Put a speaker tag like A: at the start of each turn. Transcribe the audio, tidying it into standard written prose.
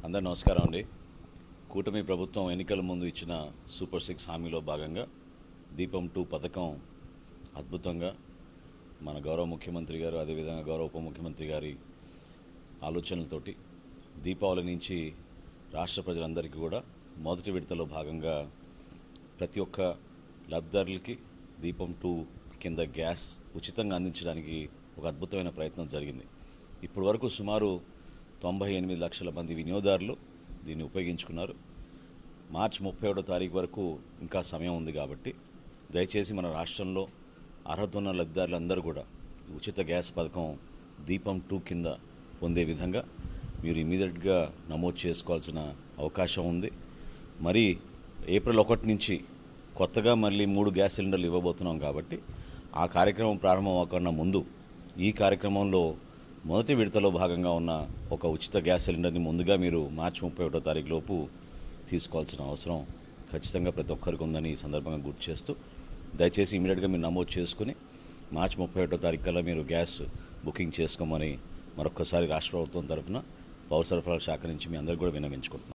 A: అందరూ నమస్కారం అండి. కూటమి ప్రభుత్వం ఎన్నికల ముందు ఇచ్చిన సూపర్ 6 హామీలో భాగంగా దీపం 2 పథకం అద్భుతంగా మన గౌరవ ముఖ్యమంత్రి గారు, అదేవిధంగా గౌరవ ఉప ముఖ్యమంత్రి గారి ఆలోచనలతోటి దీపావళి నుంచి రాష్ట్ర ప్రజలందరికీ కూడా మొదటి విడతలో భాగంగా ప్రతి ఒక్క లబ్ధిదారులకి దీపం 2 కింద గ్యాస్ ఉచితంగా అందించడానికి ఒక అద్భుతమైన ప్రయత్నం జరిగింది. ఇప్పటి వరకు సుమారు 98 లక్షల మంది వినియోగదారులు దీన్ని ఉపయోగించుకున్నారు. మార్చి 31వ తారీఖు వరకు ఇంకా సమయం ఉంది కాబట్టి దయచేసి మన రాష్ట్రంలో అర్హత ఉన్న లబ్ధిదారులందరూ కూడా ఉచిత గ్యాస్ పథకం దీపం 2 కింద పొందే విధంగా మీరు ఇమీడియట్గా నమోదు చేసుకోవాల్సిన అవకాశం ఉంది. మరి ఏప్రిల్ 1 నుంచి కొత్తగా మళ్ళీ 3 గ్యాస్ సిలిండర్లు ఇవ్వబోతున్నాం కాబట్టి ఆ కార్యక్రమం ప్రారంభం అవ్వకుండా ముందు ఈ కార్యక్రమంలో మొదటి విడతలో భాగంగా ఉన్న ఒక ఉచిత గ్యాస్ సిలిండర్ని ముందుగా మీరు మార్చి 31వ తారీఖు లోపు తీసుకోవాల్సిన అవసరం ఖచ్చితంగా ప్రతి ఒక్కరికి ఉందని ఈ సందర్భంగా గుర్తు చేస్తూ దయచేసి ఇమీడియట్గా మీరు నమోదు చేసుకుని మార్చి 31వ తారీఖు కల్లా మీరు గ్యాస్ బుకింగ్ చేసుకోమని మరొకసారి రాష్ట్ర ప్రభుత్వం తరఫున పౌర సరఫరాల శాఖ నుంచి మీ అందరికీ కూడా విన్నవించుకుంటున్నాను.